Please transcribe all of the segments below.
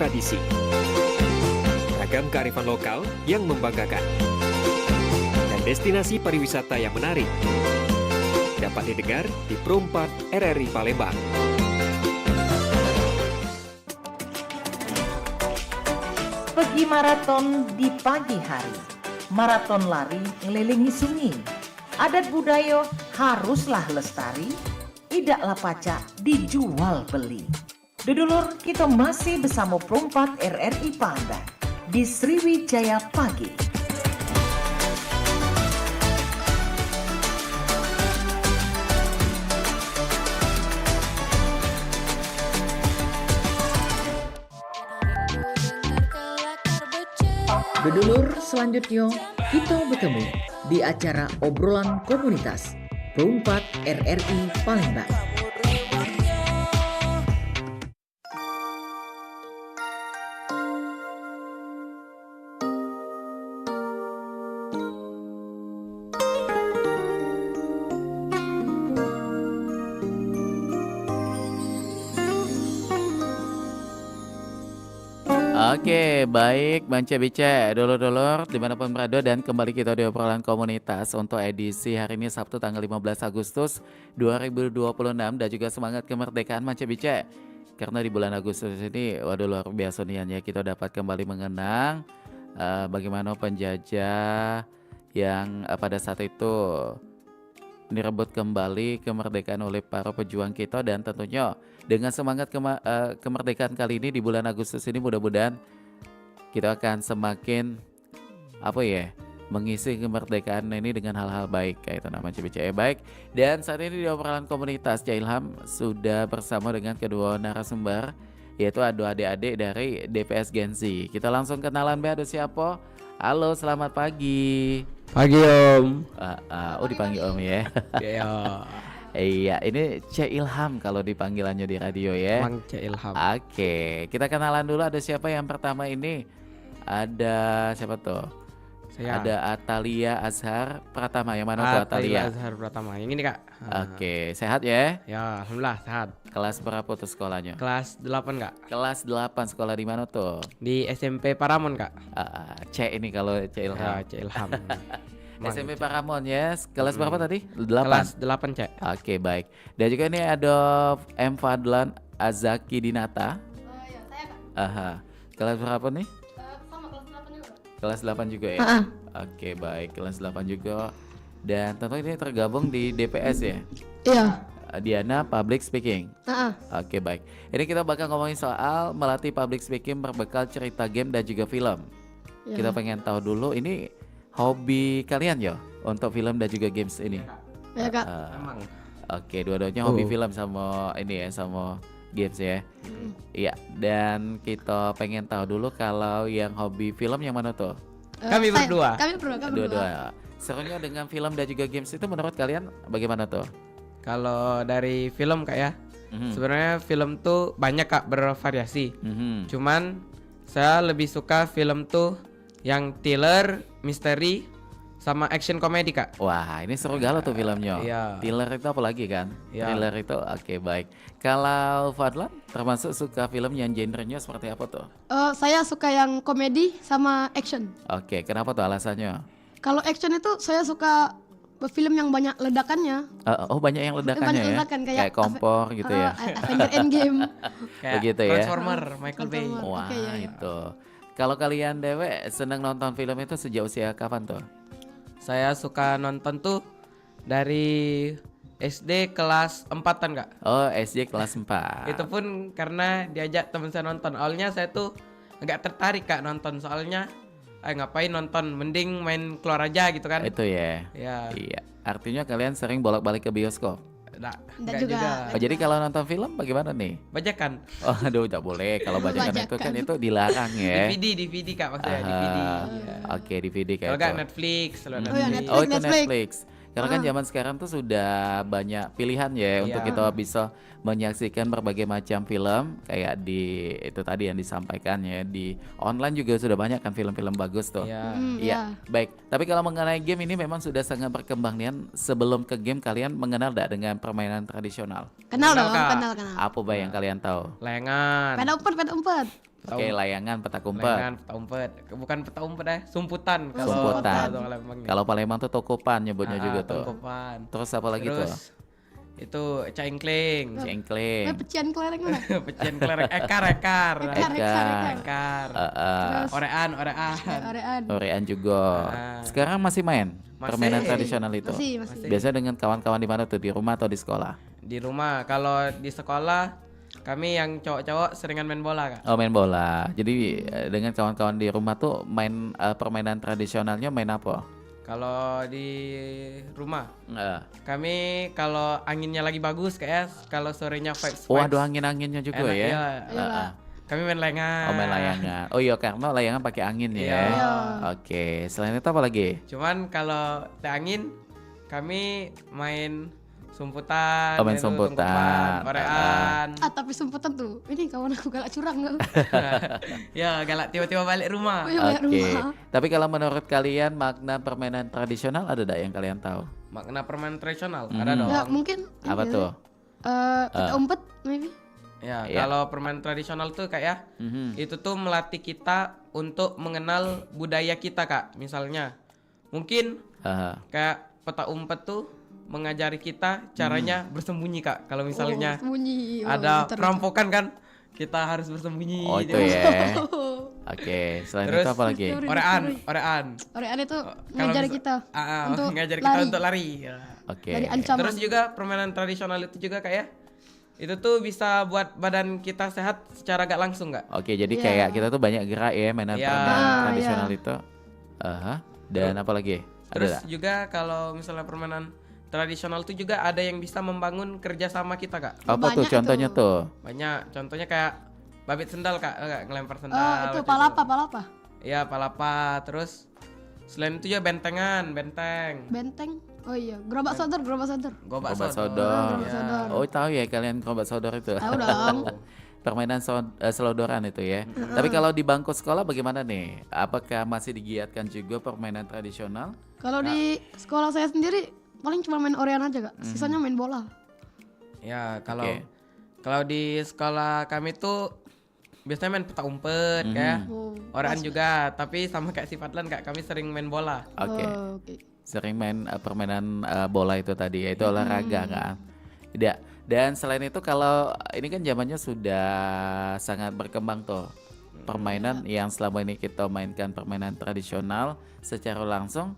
tradisi. Ragam kearifan lokal yang membanggakan. Dan destinasi pariwisata yang menarik. Dapat didengar di Pro 4 RRI Palembang. Pergi maraton di pagi hari. Maraton lari ngelilingi sungai. Adat budaya haruslah lestari. Idaklah pacak dijual beli. Dudulur, kita masih bersama Pro 4 RRI Palembang di Sriwijaya Pagi. Dudulur, selanjutnya kita bertemu di acara obrolan komunitas Pro 4 RRI Palembang. Oke, baik Bance Bice, dulur-dulur dimanapun berada, dan kembali kita di obrolan komunitas untuk edisi hari ini Sabtu tanggal 15 Agustus 2026 dan juga semangat kemerdekaan Bance Bice. Karena di bulan Agustus ini, waduh luar biasa nih ya, kita dapat kembali mengenang bagaimana penjajah yang pada saat itu direbut kembali kemerdekaan oleh para pejuang kita, dan tentunya dengan semangat kemerdekaan kali ini di bulan Agustus ini mudah-mudahan kita akan semakin mengisi kemerdekaan ini dengan hal-hal baik kayak itu namanya CBCE baik. Dan saat ini di obrolan komunitas Cak Ilham sudah bersama dengan kedua narasumber, yaitu adik-adik dari DPS Gen Z. Kita langsung kenalan, ada siapa? Halo, selamat pagi. Pagi Om. Oh dipanggil Om ya. Iya. Iya, ini Cak Ilham kalau dipanggilannya di radio ya. Mang Cak Ilham. Oke, kita kenalan dulu. Ada siapa yang pertama ini? Ada siapa tuh? Saya. Ada Atalia Azhar Pratama. Yang mana tuh Atalia? Azhar Pratama. Yang ini Kak. Oke, sehat ya? Ya, alhamdulillah sehat. Kelas berapa tuh sekolahnya? Kelas 8 Kak. Kelas 8, sekolah di mana tuh? Di SMP Paramon Kak. Cek ini kalau Cak Ilham. Ya, Cak Ilham. SMP Paramon ya. Kelas berapa tadi? 8. Kelas 8 Cak. Oke, baik. Dan juga ini ada M Fadlan Azaki Dinata. Ya, saya Kak. Aha. Kelas berapa nih? Sama kelas 8 juga. Kelas 8 juga ya? Oke, baik. Kelas 8 juga. Dan tentu ini tergabung di DPS ya? Iya. Diana Public Speaking. Oke, baik. Ini kita bakal ngomongin soal melatih public speaking berbekal cerita game dan juga film. Ya. Kita pengen tahu dulu ini hobi kalian ya untuk film dan juga games ini. Ya Kak. Emang. Oke, dua-duanya hobi film sama ini ya, sama games ya. Iya, dan kita pengen tahu dulu kalau yang hobi film yang mana tuh? Kami berdua. Kami berdua. Dua-dua. Serunya dengan film dan juga games itu menurut kalian bagaimana tuh? Kalau dari film Kak ya. Sebenarnya film tuh banyak Kak, bervariasi. Cuman saya lebih suka film tuh yang thriller, misteri, sama action komedi Kak. Wah, ini seru galau tuh filmnya. Iya. Thriller itu apa lagi kan? Iya. Thriller itu oke, baik. Kalau Fadlan termasuk suka film yang genrenya seperti apa tuh? Saya suka yang komedi sama action. Oke, kenapa tuh alasannya? Kalau action itu saya suka film yang banyak ledakannya. Banyak yang ledakannya Banyak ya? ledakan, Kayak kompor gitu ya? Avenger Endgame. Kayak Begitu ya? Transformer, Michael Bay. Transformer. Wah, Oke, ya. itu. Kalau kalian dewe seneng nonton film itu sejak usia kapan tuh? Saya suka nonton tuh dari SD kelas 4-an Kak. Oh, SD kelas 4. Itu pun karena diajak teman saya nonton. Awalnya saya tuh agak tertarik Kak nonton, soalnya ngapain nonton, mending main keluar aja gitu kan. Itu ya. Ya. Iya. Artinya kalian sering bolak-balik ke bioskop. Enggak juga. juga. Oh, jadi kalau nonton film bagaimana nih? Bajakan. Oh, aduh, tidak boleh. Kalau bajakan itu kan itu dilarang ya. DVD Kak, maksudnya DVD. Iya. Oke, DVD kayak Kalau enggak itu. Netflix, Oh ya, Netflix. Oh, itu Netflix. Netflix. Karena kan zaman sekarang tuh sudah banyak pilihan ya untuk kita bisa menyaksikan berbagai macam film kayak di itu tadi yang disampaikan ya, di online juga sudah banyak kan film-film bagus tuh. Iya. Iya, baik. Tapi kalau mengenai game ini memang sudah sangat berkembang nih. Sebelum ke game kalian mengenal tidak dengan permainan tradisional? Kenal dong, Kak. kenal. Apa yang kalian tahu? Lengan. Peda umpet. Oke, layangan, petak umpet. Layangan, peta umpet. Bukan peta umpet sumputan kalau Sumputan. kalau Palembangnya. Kalau Palembang tuh tokopan nyebutnya juga tuh. Tangkupan. Terus apa lagi tuh? Terus itu cengkling, Cengkling. Pecian kelereng mana? pecian kelereng, ekar. Ekar. Ekar. Terus Orean. Orean. Orean juga. Ah. Sekarang masih main Masih. permainan tradisional itu? Masih. Biasa dengan kawan-kawan di mana tuh? Di rumah atau di sekolah? Di rumah. Kalau di sekolah kami yang cowok-cowok seringan main bola, Kak. Oh, main bola. Jadi dengan kawan-kawan di rumah tuh main permainan tradisionalnya main apa? Kalau di rumah Eh. kami kalau anginnya lagi bagus kayak kalau sorenya vibes. Waduh, angin-anginnya juga Enak, ya. iya. Heeh. Kami main layangan. Oh, main layangan. Oh iya, karena layangan pakai angin ya. Iya. Oke, selain itu apa lagi? Cuman kalau teh angin kami main sumputan, Oh, main sumputan. orean. Tapi sumputan tuh. Ini kawan aku galak curang enggak? Ya, galak tiba-tiba balik rumah. Oh, iya, banyak Oke. rumah. Tapi kalau menurut kalian makna permainan tradisional ada enggak yang kalian tahu? Makna permainan tradisional Mhm. ada dong. Ya, mungkin Apa ini, tuh? Peta umpet maybe. Ya, Iya. kalau permainan tradisional tuh kayak Mhm. itu tuh melatih kita untuk mengenal budaya kita, Kak. Misalnya, mungkin Aha. kayak peta umpet tuh mengajari kita caranya bersembunyi, Kak. Kalau misalnya Sembunyi. ada Bentar, perampokan kan, kita harus bersembunyi. Oh, itu Jadi- ya. Oke, selain Terus- itu apa lagi? Orean. Orean itu Kalau ngajari misal- kita untuk ngajari kita lari. untuk lari. Ya. Oke. Dari ancaman. Terus juga permainan tradisional itu juga kayak itu tuh bisa buat badan kita sehat secara gak langsung, nggak? Oke, jadi Iya. kayak kita tuh banyak gerak ya mainan Iya. permainan Ah, tradisional iya. itu. Aha. Dan apa lagi? Ada Terus nggak? juga kalau misalnya permainan tradisional itu juga ada yang bisa membangun kerjasama kita, Kak. Apa tuh banyak contohnya tuh. tuh? Banyak. Contohnya kayak babit sendal, Kak. Ngelempar sendal. Oh, itu macam palapa. Iya, palapa. Terus selain itu juga benteng. Benteng. Oh iya, gerobak sodor. Gobak Obat sodor. sodor. Gerobak sodor. Oh, tahu ya kalian obat sodor itu? Tahu dong. Permainan selodoran itu ya. Tapi kalau di bangku sekolah bagaimana nih? Apakah masih digiatkan juga permainan tradisional? Kalau di sekolah saya sendiri paling cuma main orean aja, Kak. Sisanya main bola. Ya, kalau Oke. kalau di sekolah kami tuh biasanya main peta umpet kayak Oh, Orean juga, tapi sama kayak si Fadlan, Kak, kami sering main bola. Oke. Oke. Sering main permainan bola itu tadi ya, itu olahraga kan. Tidak. Dan selain itu kalau ini kan zamannya sudah sangat berkembang tuh. Permainan yang selama ini kita mainkan permainan tradisional secara langsung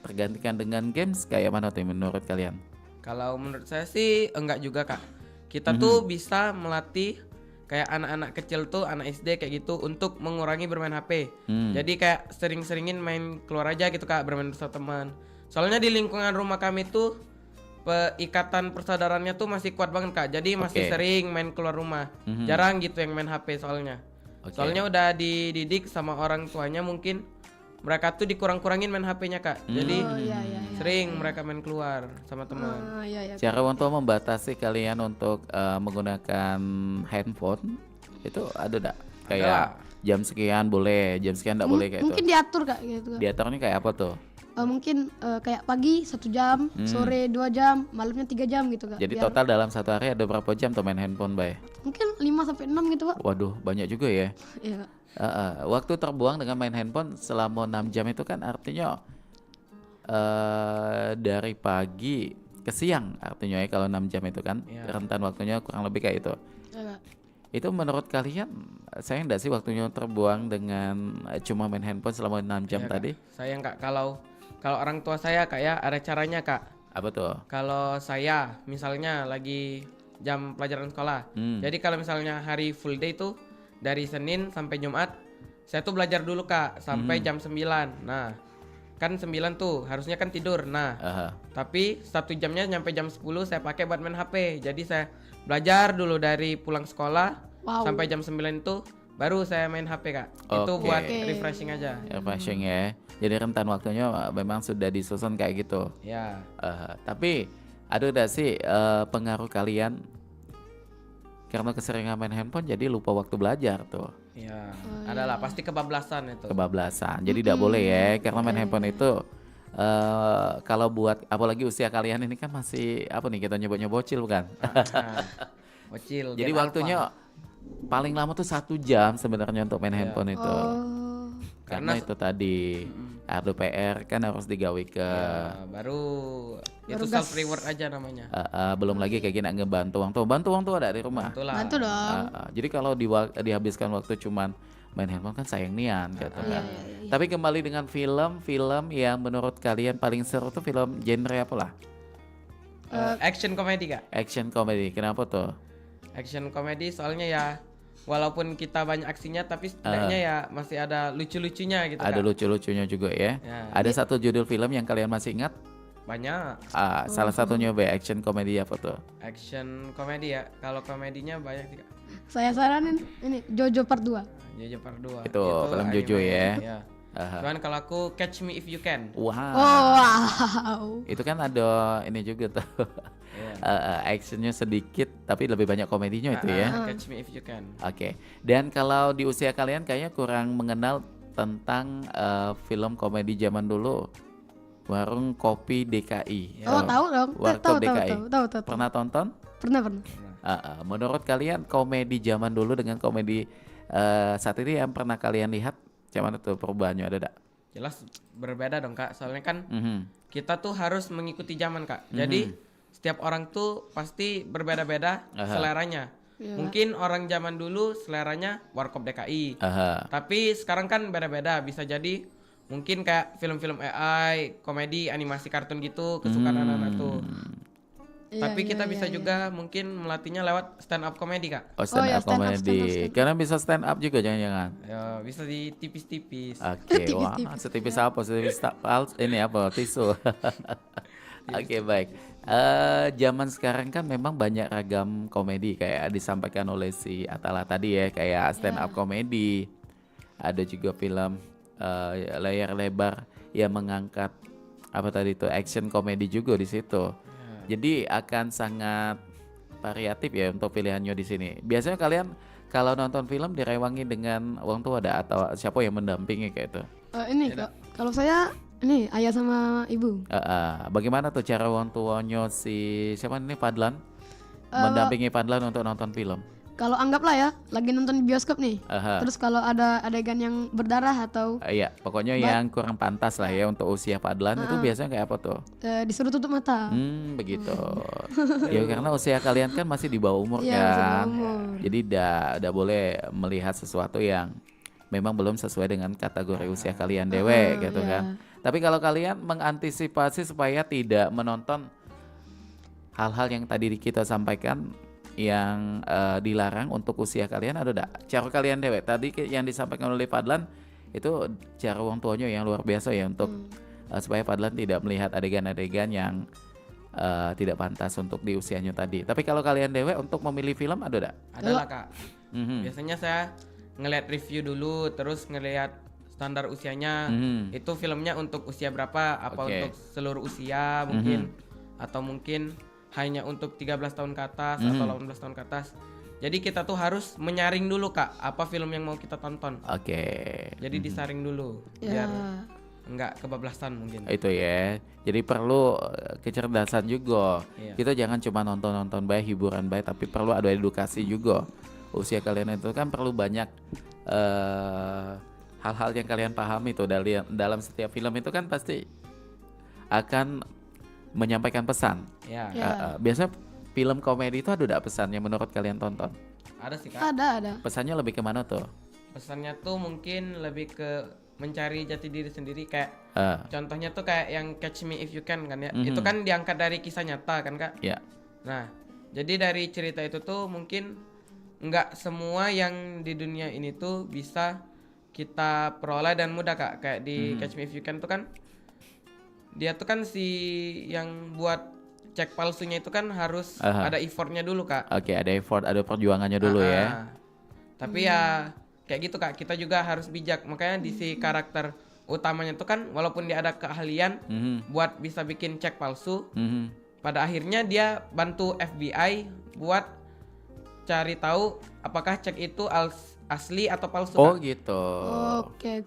tergantikan dengan games kayak mana tuh menurut kalian? Kalau menurut saya sih enggak juga, Kak. Kita tuh bisa melatih kayak anak-anak kecil tuh, anak SD kayak gitu untuk mengurangi bermain HP. Jadi kayak sering-seringin main keluar aja gitu, Kak, bermain bersama teman. Soalnya di lingkungan rumah kami tuh ikatan persaudaranya tuh masih kuat banget, Kak. Jadi masih Oke. sering main keluar rumah. Jarang gitu yang main HP soalnya. Oke. Soalnya udah dididik sama orang tuanya, mungkin mereka tuh dikurang-kurangin main HP-nya, Kak. Jadi Oh iya. sering mereka main keluar sama teman. Ah, iya. Cara untuk membatasi kalian untuk menggunakan handphone itu ada enggak? Kayak jam sekian boleh, jam sekian enggak boleh kayak Mungkin itu. diatur, Kak, gitu. Kak. Diaturnya kayak apa tuh? Mungkin kayak pagi 1 jam, sore 2 jam, malamnya 3 jam gitu, Kak. Jadi Biar- total dalam satu hari ada berapa jam tuh main handphone, Bay? mungkin 5 sampai 6 gitu, Pak. Waduh, banyak juga ya. Iya, Kak. Waktu terbuang dengan main handphone selama 6 jam itu kan artinya dari pagi ke siang artinya ya kalau 6 jam itu kan rentan waktunya kurang lebih kayak itu. Iya, Kak. Itu menurut kalian sayang enggak sih waktunya terbuang dengan cuma main handphone selama 6 jam Iya, Kak. tadi? Sayang, Kak, kalau orang tua saya, Kak, ya ada caranya, Kak. Apa tuh? Kalau saya misalnya lagi jam pelajaran sekolah. Jadi kalau misalnya hari full day tuh dari Senin sampai Jumat, saya tuh belajar dulu, Kak, sampai jam 9. Nah, kan 9 tuh harusnya kan tidur. Nah, Aha. tapi 1 jamnya nyampe jam 10 saya pakai buat main HP. Jadi saya belajar dulu dari pulang sekolah Wow. sampai jam 9 itu baru saya main HP, Kak. Itu Oke. buat refreshing aja. Refreshing ya. Jadi rentan waktunya memang sudah disusun kayak gitu. Ya. Tapi ada enggak sih pengaruh kalian karena keseringan main handphone jadi lupa waktu belajar tuh, Ya, adalah pasti kebablasan itu. kebablasan. Jadi tidak boleh ya karena main handphone itu kalau buat apalagi usia kalian ini kan masih apa nih kita nyebutnya bocil bukan? Bocil. Jadi Gen waktunya Alpha. paling lama tuh 1 jam sebenarnya untuk main Iya. handphone itu. Oh. Karena Karena itu tadi ada PR kan harus digawe ke Ya, baru itu Baru self gas. reward aja namanya. belum lagi kayak gini ngebantu bantu uang tuh ada di rumah. Itulah. Bantu dong. Jadi kalau dihabiskan waktu cuman main handphone kan sayang nian gitu Iya, kan. iya, iya. Tapi kembali dengan film yang menurut kalian paling seru tuh film genre apa lah? Action komedi kak. Action comedy. Kenapa tuh? Action komedi soalnya ya walaupun kita banyak aksinya tapi setidaknya ya masih ada lucu-lucunya gitu Ada kak. lucu-lucunya juga ya. Ya. Ada satu judul film yang kalian masih ingat? Banyak Salah satunya action comedy apa tuh? action komedi ya. Kalau komedinya banyak sih kak. Saya saranin ini Jojo Part 2. Jojo Part 2. Itu film Jojo ya. Ya. Aha. Cuman kalau aku Catch Me If You Can. Wow. Oh, wow. Itu kan ada ini juga tuh. Actionnya sedikit tapi lebih banyak komedinya itu ya. Catch Me If You Can. Oke. Dan kalau di usia kalian kayaknya kurang mengenal tentang film komedi zaman dulu. Warung Kopi DKI. Oh, tahu dong. Warkop Tahu, DKI. tahu. Pernah tonton? Pernah. Menurut kalian komedi zaman dulu dengan komedi saat ini yang pernah kalian lihat, gimana tuh perubahannya ada tak? Jelas berbeda dong kak. Soalnya kan Mhm. kita tuh harus mengikuti zaman kak. Jadi setiap orang tuh pasti berbeda-beda Aha. seleranya. Iya. Mungkin orang zaman dulu seleranya Warkop DKI. Aha. Tapi sekarang kan beda-beda. Bisa jadi mungkin kayak film-film AI, komedi, animasi kartun gitu kesukaan anak-anak tuh. Iya, Tapi kita iya, bisa iya. juga mungkin melatihnya lewat stand up komedi kak. Oh, stand ya, up stand up, comedy. stand up. Karena bisa stand up juga jangan-jangan. Ya, bisa di tipis-tipis. Oke, wah, setipis apa? Setipis ini apa? Tisu. Oke, baik. Zaman sekarang kan memang banyak ragam komedi kayak disampaikan oleh si Atala tadi ya, kayak stand up komedi. Ada juga film layar lebar yang mengangkat apa tadi itu action komedi juga di situ. Jadi akan sangat variatif ya untuk pilihannya di sini. Biasanya kalian kalau nonton film direwangi dengan orang tua ada atau siapa yang mendampingi kayak itu? Ini kalau saya ini ayah sama ibu. Bagaimana tuh cara orang tuanya si siapa ini Fadlan mendampingi Fadlan untuk nonton film? Kalau anggaplah ya lagi nonton di bioskop nih. Aha. Terus kalau ada adegan yang berdarah atau Iya, pokoknya yang kurang pantas lah ya untuk usia Fadlan itu biasanya kayak apa tuh? disuruh tutup mata. Begitu. Ya karena usia kalian kan masih di bawah umur Iya, masih di bawah kan. umur. Jadi udah boleh melihat sesuatu yang memang belum sesuai dengan kategori usia kalian dewe gitu kan. Tapi kalau kalian mengantisipasi supaya tidak menonton hal-hal yang tadi kita sampaikan yang dilarang untuk usia kalian ada enggak? Cara kalian dewe tadi yang disampaikan oleh Fadlan itu cara orang tuanya yang luar biasa ya untuk supaya Fadlan tidak melihat adegan-adegan yang tidak pantas untuk di usianya tadi. Tapi kalau kalian dewe untuk memilih film ada enggak? Adalah kak. Mhm. Biasanya saya ngeliat review dulu, terus ngeliat standar usianya. Itu filmnya untuk usia berapa? Apa Oke. untuk seluruh usia mungkin? Atau mungkin hanya untuk 13 tahun ke atas atau 18 tahun ke atas. Jadi kita tuh harus menyaring dulu kak, apa film yang mau kita tonton. Oke. Jadi disaring dulu, Ya. biar nggak kebablasan mungkin. Itu ya. Jadi perlu kecerdasan juga. Iya. Kita jangan cuma nonton-nonton baik, hiburan baik, tapi perlu ada edukasi juga. Usia kalian itu kan perlu banyak hal-hal yang kalian pahami tuh dalam setiap film itu kan pasti akan menyampaikan pesan. Ya, Ya. Biasanya film komedi itu ada enggak pesannya menurut kalian tonton? ada sih kak. Ada. Pesannya lebih kemana tuh? Pesannya tuh mungkin lebih ke mencari jati diri sendiri kayak contohnya tuh kayak yang Catch Me If You Can kan ya. Itu kan diangkat dari kisah nyata kan kak. Ya. Nah, jadi dari cerita itu tuh mungkin nggak semua yang di dunia ini tuh bisa kita peroleh dan mudah kak. Kayak di Catch Me If You Can tuh kan dia tuh kan si yang buat cek palsunya itu kan harus ada effortnya dulu kak. Oke, ada effort, ada perjuangannya dulu ya. Tapi ya kayak gitu kak, kita juga harus bijak. Makanya di si karakter utamanya tuh kan walaupun dia ada keahlian buat bisa bikin cek palsu, pada akhirnya dia bantu FBI buat cari tahu apakah cek itu asli atau palsu. Oh Kak. gitu. Oke.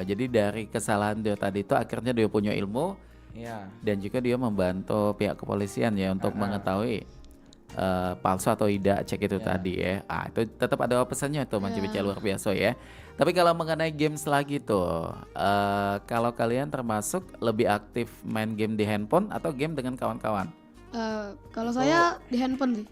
Jadi dari kesalahan dia tadi itu akhirnya dia punya ilmu Iya. dan juga dia membantu pihak kepolisian ya untuk mengetahui palsu atau tidak, cek itu tadi ya. Itu tetap ada pesannya tuh Manci Bica, luar biasa ya. Tapi kalau mengenai games lagi tuh, kalau kalian termasuk lebih aktif main game di handphone atau game dengan kawan-kawan? Kalau saya di handphone sih.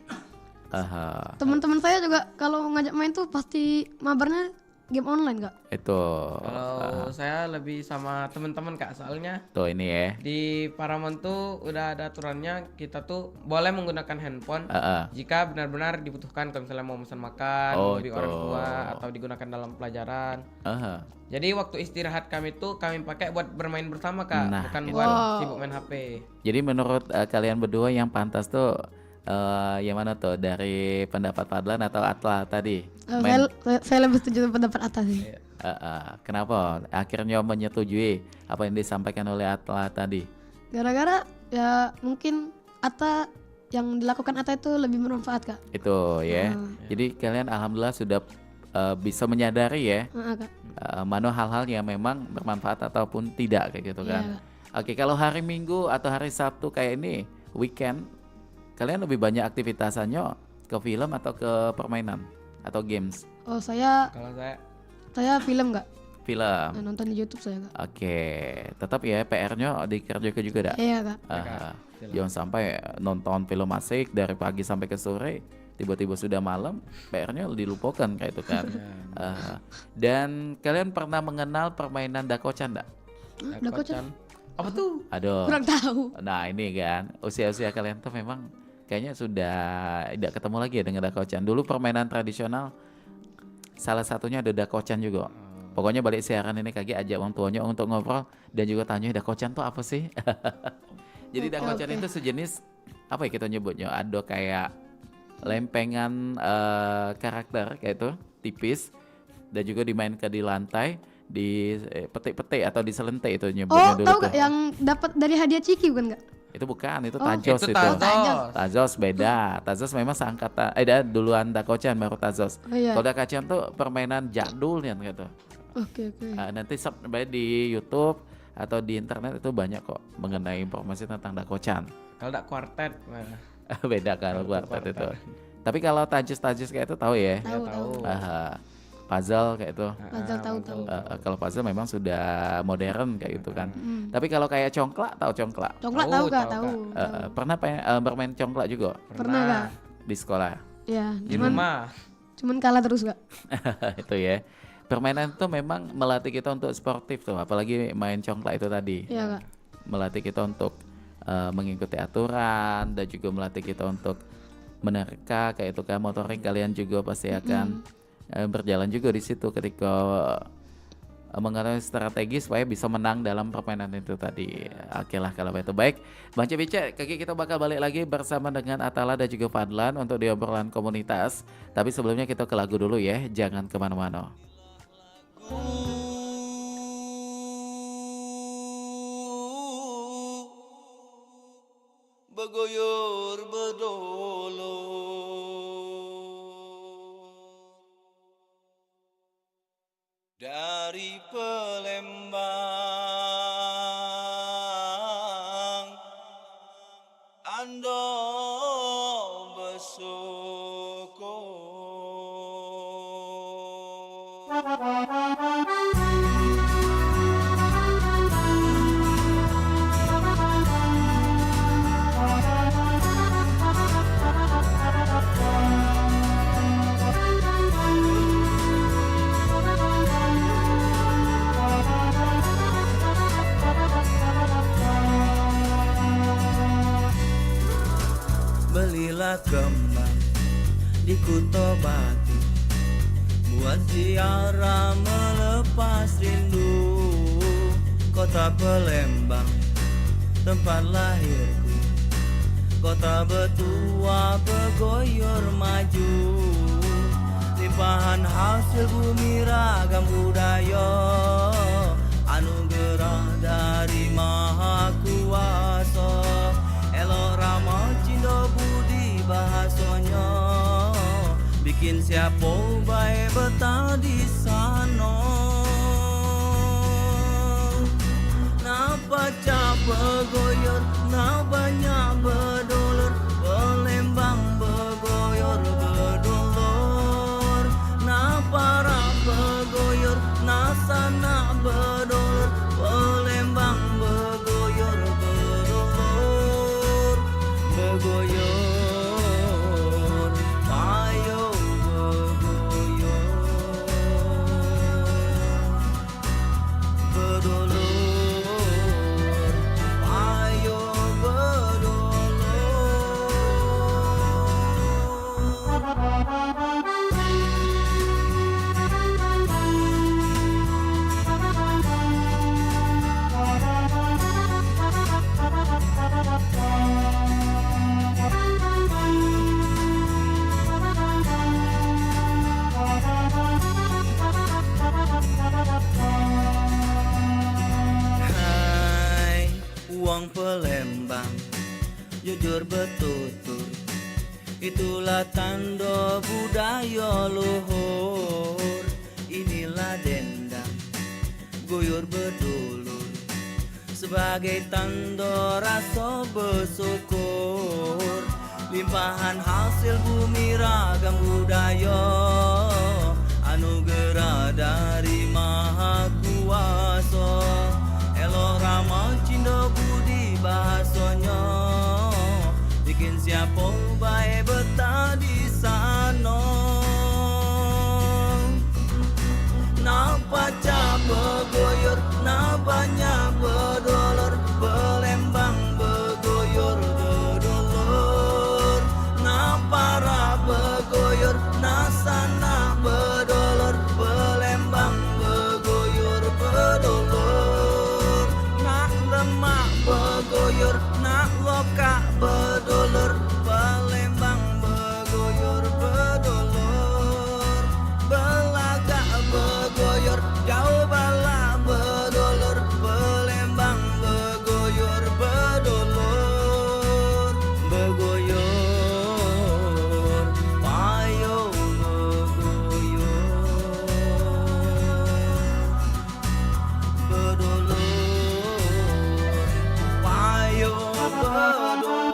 Teman-teman saya juga kalau ngajak main tuh pasti mabarnya game online Kak. Itu Kalau saya lebih sama teman-teman Kak, soalnya tuh ini ya. di Paramount tuh udah ada aturannya, kita tuh boleh menggunakan handphone jika benar-benar dibutuhkan, kalau misalnya mau pesan makan, mau beli orang tua, atau digunakan dalam pelajaran. Jadi waktu istirahat kami tuh kami pakai buat bermain bersama Kak, bukan buat sibuk main HP. Jadi menurut kalian berdua yang pantas tuh yang mana tuh, dari pendapat Fadlan atau Atla tadi? Saya lebih setuju pendapat atas sih. Kenapa akhirnya menyetujui apa yang disampaikan oleh Atla tadi? Gara-gara ya mungkin yang dilakukan Atta itu lebih bermanfaat Kak. Itu ya. Jadi kalian alhamdulillah sudah bisa menyadari ya Kak. mana hal-hal yang memang bermanfaat ataupun tidak kayak gitu kan. Oke, kalau hari Minggu atau hari Sabtu kayak ini weekend, kalian lebih banyak aktivitasnya ke film atau ke permainan atau games? Oh Kalau saya film Kak. Film. Nonton di YouTube saya Kak. Oke, tetap ya PR-nya dikerjakan juga dah. Iya Kak. Jangan sampai nonton film asik dari pagi sampai ke sore, tiba-tiba sudah malam, PR-nya dilupakan kayak itu kan. Dan kalian pernah mengenal permainan dakocan enggak? Dakocan? Apa tuh? Aduh. Kurang tahu. Nah ini kan usia-usia kalian tuh memang kayaknya sudah tidak ketemu lagi ya dengan dakocan. Dulu permainan tradisional salah satunya ada dakocan juga. Pokoknya balik siaran ini kaki ajak orang tuanya untuk ngobrol dan juga tanya dakocan tuh apa sih? Jadi dakocan itu sejenis apa ya kita nyebutnya? Ada kayak lempengan karakter kayak itu tipis dan juga dimainkan di lantai, di petik-petik atau di selentik itu nyebutnya dulu tahu tuh. Gak yang dapat dari hadiah Ciki bukan Kak? Itu bukan, itu Tajos Itu itu. Tazos. Tazos beda. Tazos memang seangkatan duluan dakocan baru Tazos. Kalau dakocan tuh permainan jadul yang gitu. Oke. Nanti di YouTube atau di internet itu banyak kok mengenai informasi tentang dakocan. Kalau dak kuartet Beda kalau kuartet itu. Tapi kalau tajus kayak itu tahu ya? Tahu. Puzzle kayak itu. Puzzle tahu. Kalau puzzle memang sudah modern kayak gitu kan. Tapi kalau kayak congklak, tahu congklak? Congklak tahu Kak, tahu. Pernah bermain congklak juga Pernah Kak. di sekolah? Ya, Di rumah. cuman kalah terus Kak. Itu ya. Permainan itu memang melatih kita untuk sportif tuh, apalagi main congklak itu tadi. Iya Kak. Melatih kita untuk mengikuti aturan dan juga melatih kita untuk menerka kayak itu kan, motorik kalian juga pasti akan berjalan juga di situ ketika mengetahui strategi supaya bisa menang dalam permainan itu tadi. Oke lah kalau itu baik. Bang Cebice, kaki kita bakal balik lagi bersama dengan Atala dan juga Fadlan untuk di obrolan komunitas. Tapi sebelumnya kita ke lagu dulu ya, jangan kemana-mana. Begoyor bedolo dari Palembang ando besoko. Belilah kembang di Kuto Batu, buat ziarah melepas rindu. Kota Palembang, tempat lahirku, kota betua begoyor maju. Limpahan hasil bumi ragam budaya, anugerah dari Maha Kuasa. Elok ramah cindo budi bahasanya, bikin siapa baik betah di sana. Napa capek goyor, na banyak berdolor, Palembang Orang Palembang jujur bertutur, itulah tanda budaya luhur. Inilah dendang guyur berdulur, sebagai tanda rasa bersyukur. Limpahan hasil bumi ragam budaya, anugerah dari Maha Kuasa. Elok ramah cinta budi bahasanya, bikin siapa baik betah di sana. Nak baca bergoyor, nak banyak berdolor, Palembang bergoyor berdolor. Nak parah bergoyor, nak sana berdolor, Palembang bergoyor berdolor. Nak lemak bergoyor, nak lokak berdolor, Palembang bergoyor berdolor. Belagak bergoyor, jauh bala berdolor, Palembang bergoyor berdolor. Bergoyor, payung bergoyor, berdolor, payung berdolor.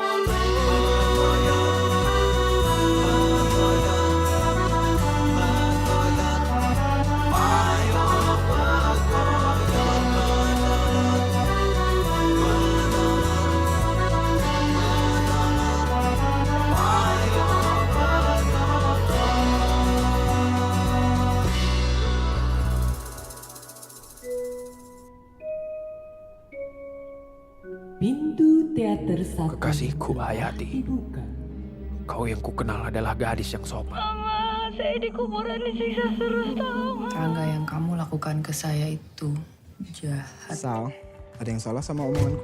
Pintu teater satu Kekasihku Hayati, dibuka. kau yang kukenal adalah gadis yang sopan. Mama, saya di kuburan disiksa terus tau. Rangga, yang kamu lakukan ke saya itu jahat. Sal, ada yang salah sama omonganku?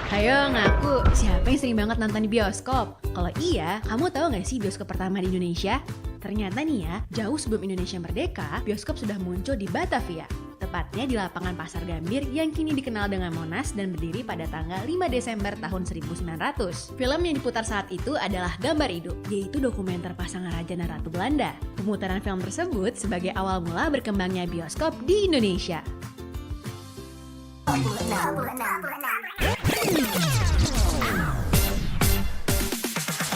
Ayo ngaku, siapa yang sering banget nonton di bioskop? Kalau iya, kamu tahu nggak sih bioskop pertama di Indonesia? Ternyata nih ya, jauh sebelum Indonesia merdeka, bioskop sudah muncul di Batavia. Tepatnya di lapangan Pasar Gambir yang kini dikenal dengan Monas dan berdiri pada tanggal 5 Desember tahun 1900. Film yang diputar saat itu adalah Gambar Hidup, yaitu dokumenter pasangan Raja dan Ratu Belanda. Pemutaran film tersebut sebagai awal mula berkembangnya bioskop di Indonesia.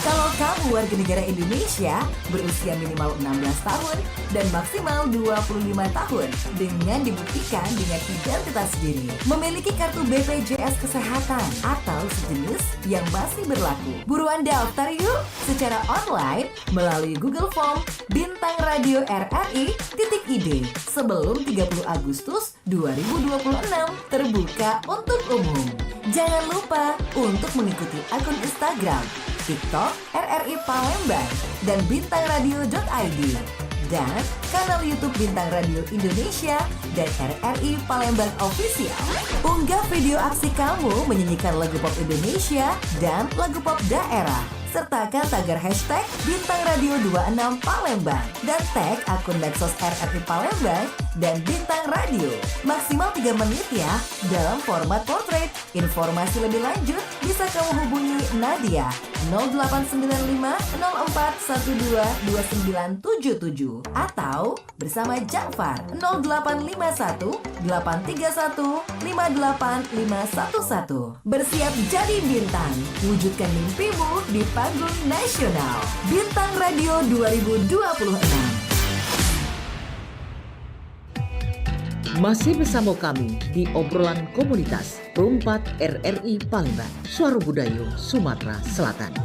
Kalau kamu warga negara Indonesia berusia minimal 16 tahun dan maksimal 25 tahun dengan dibuktikan dengan identitas diri, memiliki kartu BPJS Kesehatan atau sejenis yang masih berlaku. Buruan daftar yuk secara online melalui Google Form Bintang Radio RRI.id sebelum 30 Agustus 2026 terbuka untuk umum. Jangan lupa untuk mengikuti akun Instagram, TikTok, RRI Palembang, dan bintangradio.id, dan kanal YouTube Bintang Radio Indonesia dan RRI Palembang Official. Unggah video aksi kamu menyanyikan lagu pop Indonesia dan lagu pop daerah. Sertakan tagar hashtag Bintang Radio 26 Palembang dan tag akun medsos RRI Palembang dan Bintang Radio. Maksimal 3 menit ya dalam format portrait. Informasi lebih lanjut bisa kamu hubungi Nadia 0895 04 12 2977 atau bersama Jafar 0851 831 58511. Bersiap jadi bintang, wujudkan mimpimu di panggung nasional. Bintang Radio 2026. Masih bersama kami di obrolan komunitas Perumpat RRI Palembang, Suara Budaya Sumatera Selatan.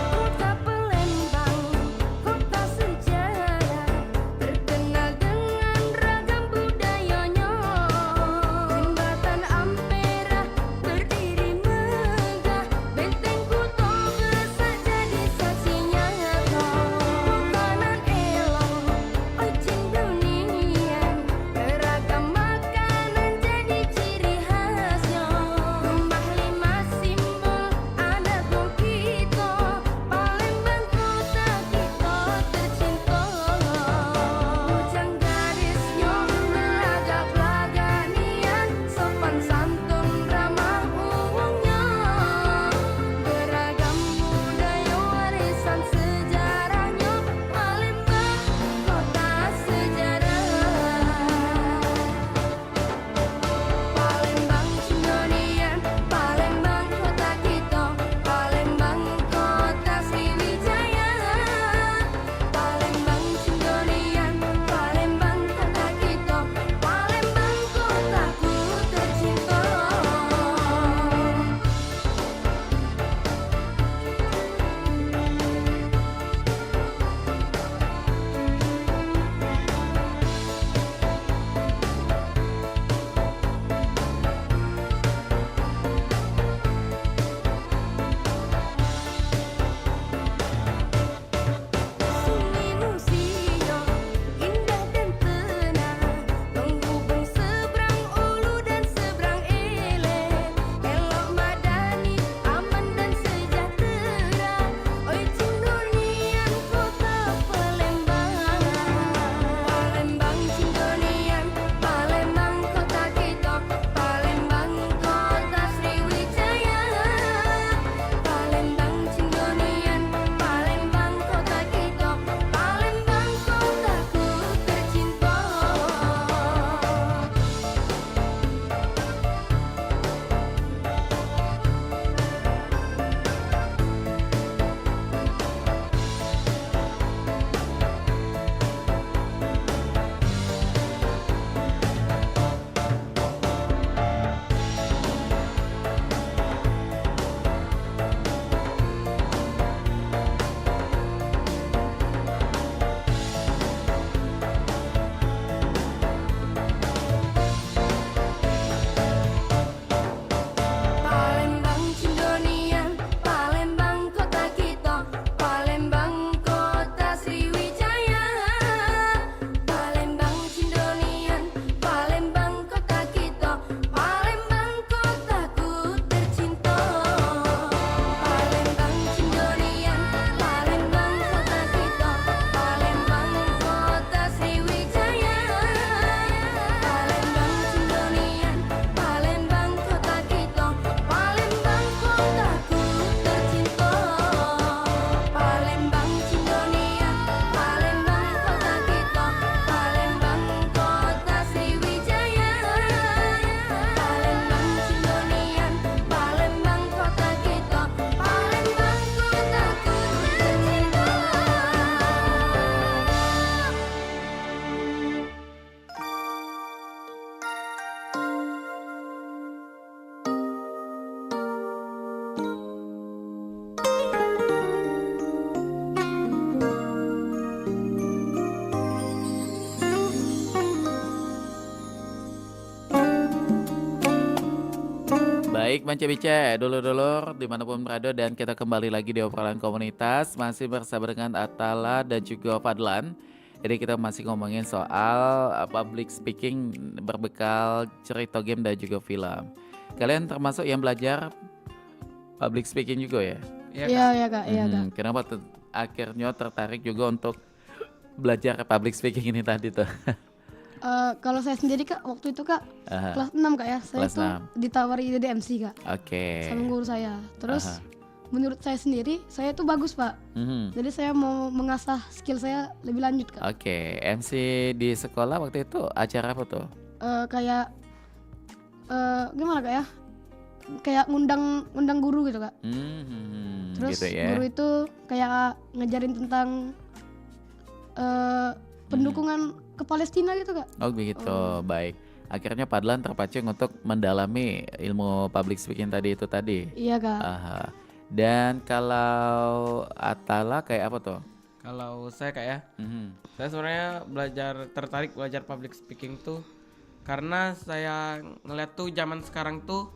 Kota Palembang, kota sejarah. Baik Bance Bice, dulur-dulur dimanapun berada, dan kita kembali lagi di obrolan komunitas. Masih bersama dengan Atala dan juga Fadlan. Jadi kita masih ngomongin soal public speaking berbekal cerita game dan juga film. Kalian termasuk yang belajar public speaking juga ya? Iya Kak, iya Kak. Kenapa akhirnya tertarik juga untuk belajar public speaking ini tadi tuh? Kalau saya sendiri Kak, waktu itu Kak kelas 6 Kak ya. Saya Kelas tuh 6. ditawari jadi MC Kak Oke. sama guru saya. Terus menurut saya sendiri, saya tuh bagus Pak. Jadi saya mau mengasah skill saya lebih lanjut Kak. Oke, MC di sekolah waktu itu acara apa tuh? Kayak gimana Kak ya? Kayak ngundang guru gitu Kak. Terus Gitu ya. guru itu kayak ngajarin tentang pendukungan ke Palestina gitu Kak. Oh begitu, baik. Akhirnya Padlan terpancing untuk mendalami ilmu public speaking tadi itu tadi. Iya Kak. Aha. Dan kalau Atala kayak apa tuh? Kalau saya Kak ya, saya sebenarnya tertarik belajar public speaking tuh karena saya ngeliat tuh zaman sekarang tuh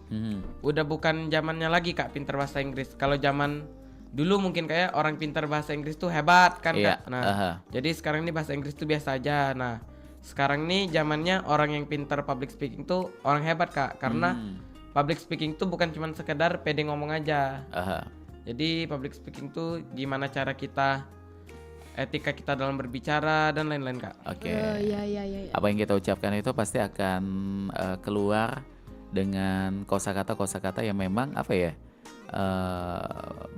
udah bukan zamannya lagi Kak pintar bahasa Inggris. Kalau zaman dulu mungkin kayak orang pintar bahasa Inggris tuh hebat kan Kak. Nah, jadi sekarang ini bahasa Inggris tuh biasa aja. Nah, sekarang nih zamannya orang yang pintar public speaking tuh orang hebat Kak, karena public speaking tuh bukan cuma sekedar pede ngomong aja. Jadi public speaking tuh gimana cara kita, etika kita dalam berbicara dan lain-lain Kak. Oke. Iya. Apa yang kita ucapkan itu pasti akan keluar dengan kosakata yang memang apa ya?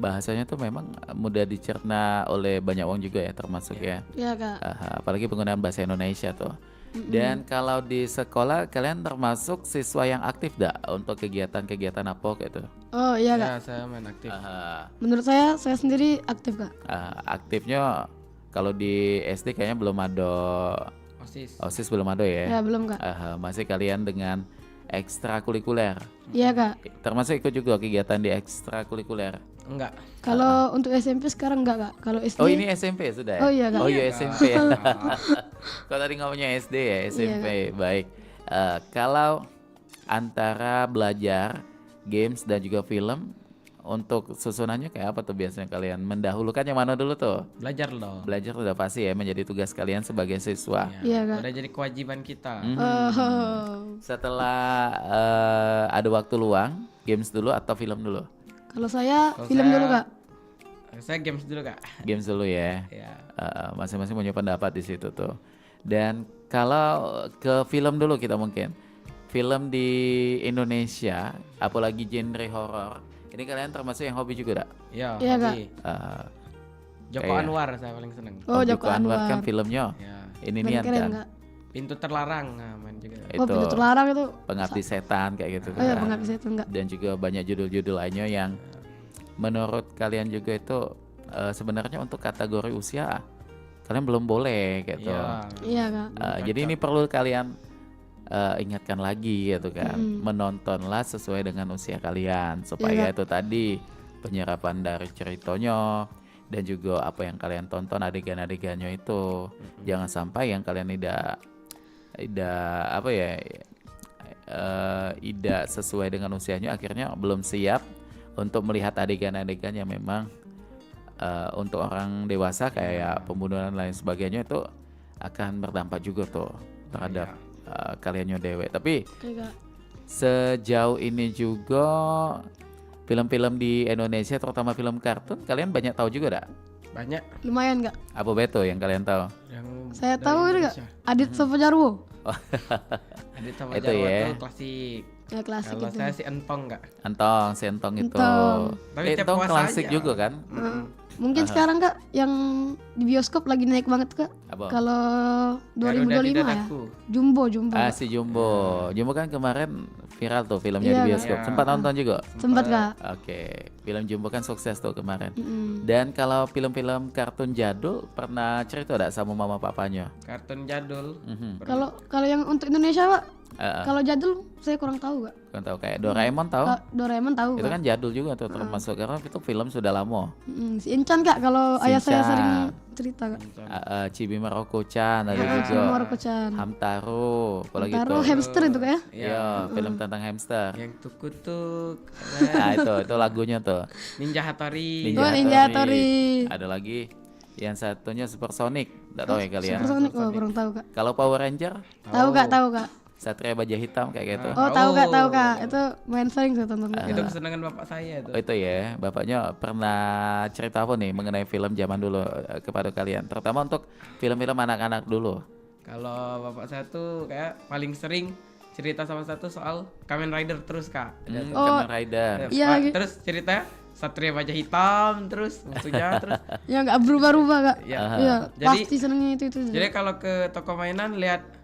Bahasanya tuh memang mudah dicerna oleh banyak orang juga ya, termasuk ya. Iya Kak. Apalagi penggunaan bahasa Indonesia tuh. Dan kalau di sekolah kalian termasuk siswa yang aktif dak untuk kegiatan-kegiatan apa gitu? Oh iya Kak. Ya, saya main aktif. Menurut saya sendiri aktif Kak. Aktifnya kalau di SD kayaknya belum ada OSIS belum ada ya? Ya belum Kak. Masih kalian dengan ekstrakurikuler. Iya Kak. Termasuk ikut juga kegiatan di ekstrakurikuler? Enggak. Kalau untuk SMP sekarang enggak Kak. Kalau SD. Oh ini SMP sudah ya? Oh iya Kak. Oh iya SMP ya. Kalau tadi ngomongnya SD ya, SMP. Baik. Kalau antara belajar games dan juga film, untuk susunannya kayak apa tuh biasanya kalian? Mendahulukan yang mana dulu tuh? Belajar loh. Belajar udah pasti ya menjadi tugas kalian sebagai siswa. Iya Kak. Udah jadi kewajiban kita. Setelah ada waktu luang, games dulu atau film dulu? Kalau saya film dulu Kak. Saya games dulu Kak. Games dulu ya. Iya. Masing-masing punya pendapat di situ tuh. Dan kalau ke film dulu kita mungkin. Film di Indonesia, apalagi genre horor. Ini kalian termasuk yang hobi juga, Dak? Iya, Iya, Kak. Joko kayak- Anwar saya paling seneng. Oh, Joko Anwar. kan filmnya. Ya. Ini Main nian keren kan. Kak. Pintu terlarang main juga. Oh Itu pintu terlarang itu. Pengabdi Setan kayak gitu Oh iya kan. pengabdi setan enggak. Dan juga banyak judul-judul lainnya yang menurut kalian juga itu sebenarnya untuk kategori usia kalian belum boleh gitu. Iya Kak. Jadi ini perlu kalian ingatkan lagi gitu kan. Menontonlah sesuai dengan usia kalian supaya Iya, itu tadi penyerapan dari ceritanya dan juga apa yang kalian tonton adegan-adegannya itu jangan sampai yang kalian tidak apa ya tidak sesuai dengan usianya akhirnya belum siap untuk melihat adegan-adegan yang memang untuk orang dewasa kayak pembunuhan dan lain sebagainya itu akan berdampak juga tuh terhadap kaliannya dewe. Tapi Iya, Kak. sejauh ini juga film-film di Indonesia terutama film kartun kalian banyak tahu juga dak? Banyak. Lumayan Kak. Apa betul yang kalian tahu? Yang Saya dari tahu ini Kak. Indonesia. Adit Sopojarwo. Adit sama Itu Jarwo ya. tuh klasik. Ya klasik Kalau itu. saya si Entong Kak. Entong, si Entong itu. Entong. Tapi tiap Entong puasa klasik aja. juga kan? Mungkin sekarang Kak yang di bioskop lagi naik banget Kak. Apa? Kalau Garuda 2025 di ya. Dadaku. Jumbo. Kak. Si Jumbo. Jumbo kan kemarin viral tuh filmnya Iya, di bioskop. Kak. Sempat nonton juga? Sempat Kak. Oke, film Jumbo kan sukses tuh kemarin. Mm-mm. Dan kalau film-film kartun jadul pernah cerita enggak sama mama papanya? Kartun jadul. Mhm. Kalau yang untuk Indonesia Pak, Kalau jadul saya kurang tahu Kak. Kan tahu kayak Doraemon tahu? Doraemon tahu Itu Kak. kan jadul juga tuh termasuk karena itu film sudah lama. Si Inchan Kak, kalau ayah saya Shinchan. sering cerita Kak. Chibi Maruko-chan ada Chibi juga. Maruko-chan. Hamtaro, apalagi Hamtaro, tuh. hamster itu Kak ya? Iya, film tentang hamster. Yang tuk-tuk. Nah, itu lagunya tuh. Ninja Hattori. Ninja Hattori. Ada lagi yang satunya Supersonic. Enggak tahu ya kalian. Supersonic, kurang tahu Kak. Kalau Power Ranger? Tahu Kak. Satria Baja Hitam kayak gitu. Oh, tahu Kak. Itu main sering saya tonton. Itu kesenangan bapak saya itu. Oh, itu ya, bapaknya pernah cerita apa nih mengenai film zaman dulu kepada kalian, terutama untuk film-film anak-anak dulu. Kalau bapak saya tuh kayak paling sering cerita sama satu soal Kamen Rider terus Kak. Kamen Rider. Iya. Terus ceritanya Satria Baja Hitam terus musuhnya terus. Ya nggak berubah-ubah Kak. Iya. Jadi pasti senengnya itu. Jadi kalau ke toko mainan lihat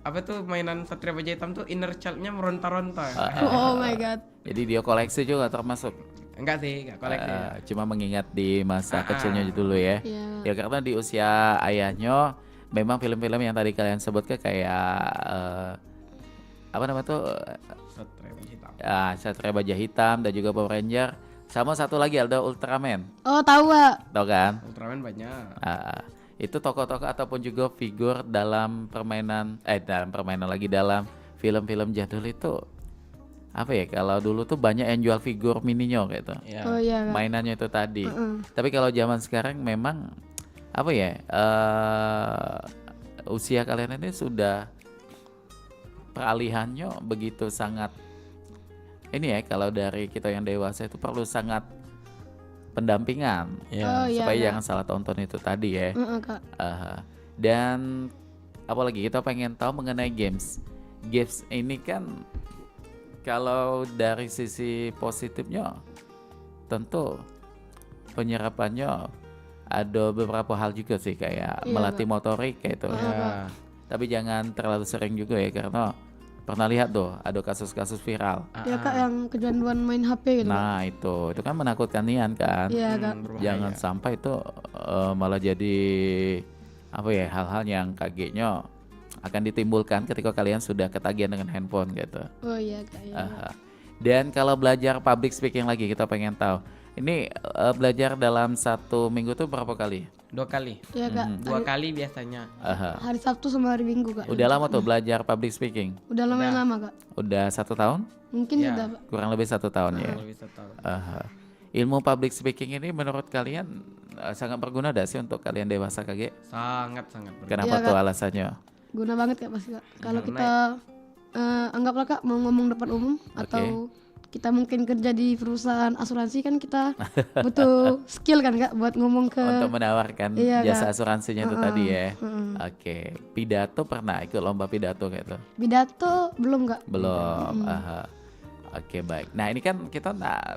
apa tuh mainan Satria Baja Hitam tuh inner child-nya meronta-ronta. Oh my god. Jadi dia koleksi juga termasuk. Enggak sih, enggak koleksi. Cuma mengingat di masa kecilnya dulu ya. Yeah. Ya karena di usia ayahnya memang film-film yang tadi kalian sebutkan kayak apa namanya tuh Satria Baja Hitam. Satria Baja Hitam dan juga Power Ranger. Sama satu lagi ada Ultraman. Oh tahu Kak. Tahu kan? Ultraman banyak. Itu tokoh-tokoh ataupun juga figur dalam permainan dalam film-film jadul itu apa ya, kalau dulu tuh banyak yang jual figur mininya gitu. Oh iya Kak. Mainannya itu tadi. Tapi kalau zaman sekarang memang apa ya, usia kalian ini sudah peralihannya begitu sangat ini ya, kalau dari kita yang dewasa itu perlu sangat pendampingan supaya jangan salah tonton itu tadi ya. Kak. Dan apalagi kita pengen tahu mengenai games ini kan kalau dari sisi positifnya tentu penyerapannya ada beberapa hal juga sih, kayak melatih motorik kayak itu. Tapi jangan terlalu sering juga ya, karena pernah lihat tuh ada kasus-kasus viral. Ya Kak, yang kecanduan main HP gitu. Nah itu kan menakutkan Nian kan. Iya Kak. Jangan sampai itu malah jadi apa ya, hal-hal yang kagetnya akan ditimbulkan ketika kalian sudah ketagihan dengan handphone gitu. Oh iya Kak. Iya. Dan kalau belajar public speaking lagi, kita pengen tahu ini belajar dalam 1 minggu tuh berapa kali? 2 kali. Iya Kak. 2 kali biasanya. Hari Sabtu sama hari Minggu Kak. Udah lama tuh belajar public speaking? Udah lumayan lama Kak. Udah 1 tahun? Mungkin sudah Pak. Kurang lebih 1 tahun ya. Lebih 1 tahun. Ilmu public speaking ini menurut kalian sangat berguna gak sih untuk kalian dewasa KG? Sangat berguna. Kenapa tuh alasannya? Guna banget Kak pasti Kak. Kalau kita anggaplah Kak mau ngomong depan umum atau kita mungkin kerja di perusahaan asuransi, kan kita butuh skill kan Kak buat ngomong ke untuk menawarkan jasa asuransinya itu tadi ya. Oke. Pidato pernah ikut lomba pidato kayak itu? Pidato belum Kak. Belum. Oke, baik. Nah ini kan kita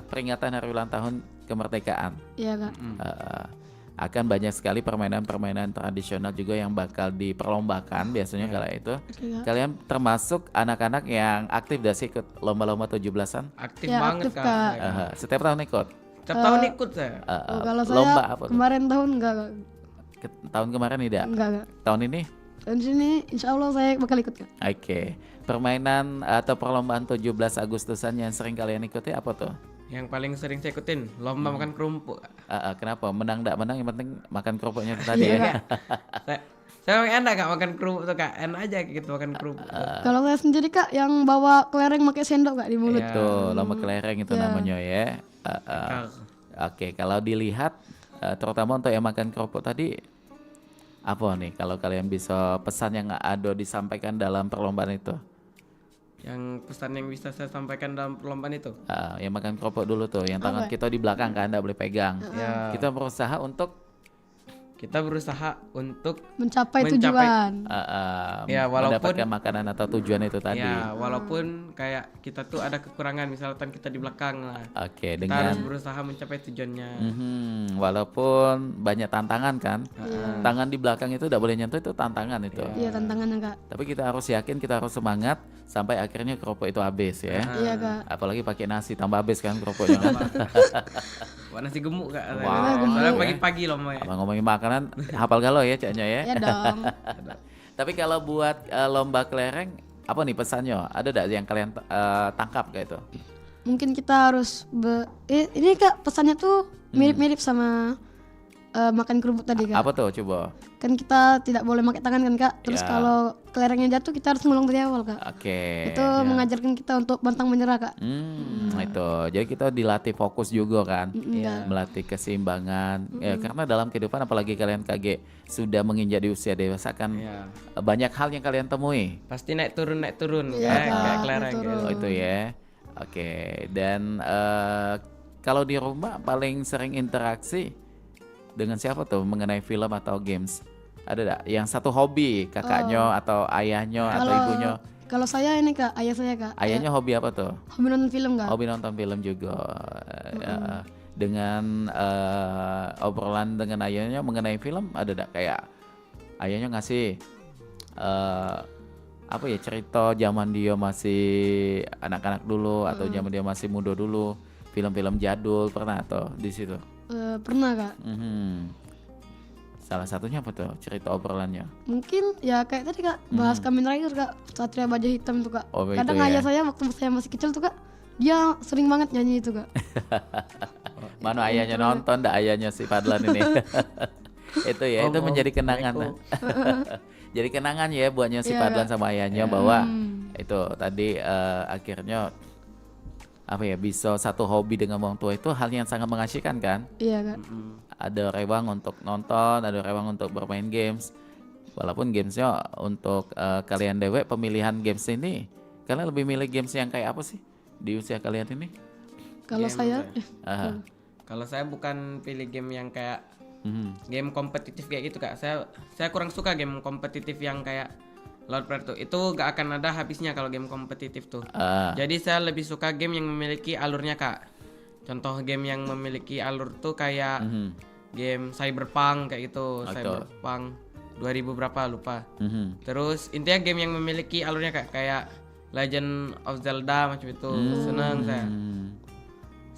peringatan hari ulang tahun kemerdekaan. Iya Kak. Akan banyak sekali permainan-permainan tradisional juga yang bakal diperlombakan biasanya kala itu. Kalian termasuk anak-anak yang aktif gak sih ikut lomba-lomba 17-an? Aktif banget aktif, Kak. Setiap tahun ikut? Setiap tahun ikut saya. Kalau saya lomba apa tuh? kemarin tahun enggak Kak. Tahun kemarin tidak? Enggak Kak. Tahun ini? Tahun sini insya Allah saya bakal ikut Kak. Oke. Permainan atau perlombaan 17 Agustusan yang sering kalian ikuti apa tuh? Yang paling sering saya ikutin lomba makan kerupuk. Kenapa? Menang enggak menang, yang penting makan kerupuknya itu tadi ya. Saya enak Kak makan kerupuk tuh Kak. Enak aja gitu makan kerupuk. Kalau saya sendiri Kak yang bawa kelereng pakai sendok Kak di mulut. Tuh, lomba kelereng itu namanya ya. Oke, kalau dilihat terutama untuk yang makan kerupuk tadi, apa nih kalau kalian bisa pesan yang ada disampaikan dalam perlombaan itu? Yang pesan yang bisa saya sampaikan dalam perlombaan itu? Yang makan kerupuk dulu tuh, yang tangan kita di belakang kan, nggak boleh pegang. Kita berusaha untuk mencapai tujuan. Ya, walaupun mendapatkan makanan atau tujuan itu tadi. Ya, walaupun kayak kita tuh ada kekurangan, misalkan kita di belakang lah. Oke, kita dengan harus berusaha mencapai tujuannya. Walaupun banyak tantangan kan. Tangan di belakang itu tidak boleh nyentuh, itu tantangan itu. Iya, tantangannya Kak. Tapi kita harus yakin, kita harus semangat sampai akhirnya kerupuk itu habis ya. Iya Kak. Apalagi pakai nasi tambah habis kan kerupuknya. Wah, nasi gemuk Kak. Wow. Pagi-pagi loh Mbak. Abang ngomongin makanan hafal galau ya Caknya ya. Iya dong. Tapi kalau buat lomba kelereng Apa nih pesannya? Ada enggak yang kalian tangkap kayak itu? Mungkin kita harus ini Kak pesannya tuh mirip-mirip sama makan kerupuk tadi Kak. Apa tuh coba? Kan kita tidak boleh pakai tangan kan Kak. Terus Ya. kalau kelerengnya jatuh kita harus ngulung dari awal Kak. Oke. Itu mengajarkan kita untuk pantang menyerah Kak. Itu. Jadi kita dilatih fokus juga kan. Iya. Melatih keseimbangan. Ya, karena dalam kehidupan apalagi kalian KG sudah menginjak di usia dewasa kan banyak hal yang kalian temui. Pasti naik turun Iya, kayak Kak, kelereng naik gitu. turun. Oh itu ya. Oke. Dan kalau di rumah paling sering interaksi dengan siapa tuh mengenai film atau games? Ada enggak yang satu hobi kakaknya atau ayahnya atau ibunya? Kalau saya ini Kak, ayah saya Kak. Ayahnya hobi apa tuh? Hobi nonton film Kak. Hobi nonton film juga. Ya, dengan obrolan dengan ayahnya mengenai film ada enggak kayak ayahnya ngasih apa ya cerita zaman dia masih anak-anak dulu atau zaman dia masih muda dulu, film-film jadul pernah atau di situ? Pernah Kak. Salah satunya apa tuh cerita obrolannya? Mungkin ya kayak tadi Kak, bahas Kamen Rider Kak, Satria Baja Hitam tuh Kak. Oh, itu Kadang ya. ayah saya waktu saya masih kecil tuh Kak, dia sering banget nyanyi itu Kak. Mana ayahnya nonton, dak ayahnya si Fadlan ini. Itu ya, itu menjadi kenangan. Jadi kenangan ya buatnya si Iya, Fadlan Kak. sama ayahnya bahwa itu tadi akhirnya apa ya bisa satu hobi dengan orang tua itu hal yang sangat mengasihkan kan. Iya Kak. Ada rewang untuk nonton, ada rewang untuk bermain games. Walaupun gamesnya untuk kalian dewek pemilihan games ini, kalian lebih milih games yang kayak apa sih di usia kalian ini? Kalau Game saya Kalau saya bukan pilih game yang kayak game kompetitif kayak gitu Kak. Saya kurang suka game kompetitif yang kayak Lord Predator. Itu gak akan ada habisnya kalau game kompetitif tuh. Jadi saya lebih suka game yang memiliki alurnya Kak. Contoh game yang memiliki alur tuh kayak game Cyberpunk kayak gitu. Cyberpunk 2000 berapa lupa. Terus intinya game yang memiliki alurnya kayak Legend of Zelda macam itu. Seneng saya.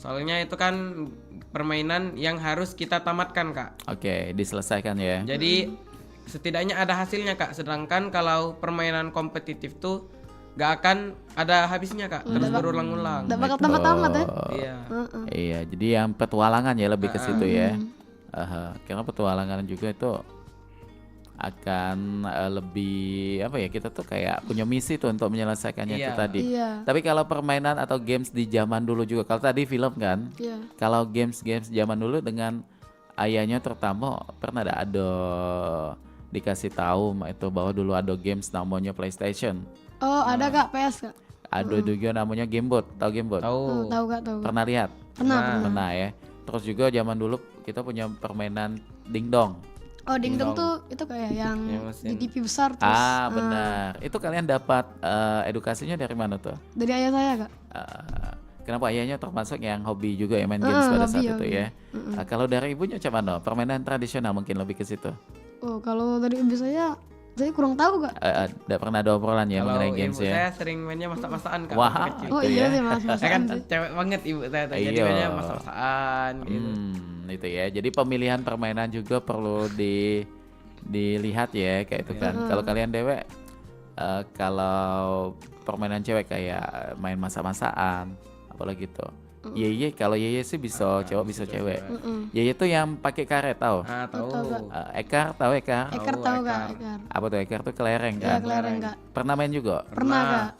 Soalnya itu kan permainan yang harus kita tamatkan Kak. Oke, diselesaikan ya. Jadi setidaknya ada hasilnya Kak. Sedangkan kalau permainan kompetitif tuh gak akan ada habisnya Kak. Terus berulang-ulang. nggak bakal tamat-tamat ya. Iya. Iya, jadi yang petualangan ya lebih ke situ ya. Karena petualangan juga itu akan lebih apa ya, kita tuh kayak punya misi tuh untuk menyelesaikannya itu tadi. Iya. Tapi kalau permainan atau games di zaman dulu juga, kalau tadi film kan, Iya. kalau games zaman dulu dengan ayahnya terutama pernah ada dikasih tahu itu bahwa dulu ada games namanya PlayStation. Oh, ada Kak PS Kak. Ada juga namanya Gamebot, tahu Gamebot? Tahu. Tahu Kak, tahu. Pernah lihat? Pernah. Pernah ya. Terus juga zaman dulu kita punya permainan dingdong. Oh, dingdong tuh itu kayak yang di TV besar terus. Benar. Itu kalian dapat edukasinya dari mana tuh? Dari ayah saya Kak. Kenapa ayahnya termasuk yang hobi juga ya main games pada saat itu hobi. ya? Kalau dari ibunya macam mana? Permainan tradisional mungkin lebih ke situ. Oh, kalau dari ibu saya kurang tahu Kak. Tidak pernah ada obrolan ya Kalau mengenai games ibu ya? saya sering mainnya masak-masakan Kak. Wah, waktu kecil. Oh itu iya ya. sih Mas. Saya kan cewek banget ibu saya tuh. Jadi Iya. mainnya masak-masakan gitu. Itu ya. Jadi pemilihan permainan juga perlu dilihat ya kayak itu kan. Kalau kalian dewek, kalau permainan cewek kayak main masak-masakan, apalagi tuh. Yeye, kalau Yeye sih bisa cowok bisa cewek. Yeye tuh yang pakai karet tahu? Tahu. Ekar tahu Ekar? Ekar tahu Kak, Ekar. Apa tuh Ekar tuh kelereng Ya, kan? kelereng Kak. Pernah main juga? Pernah Kak.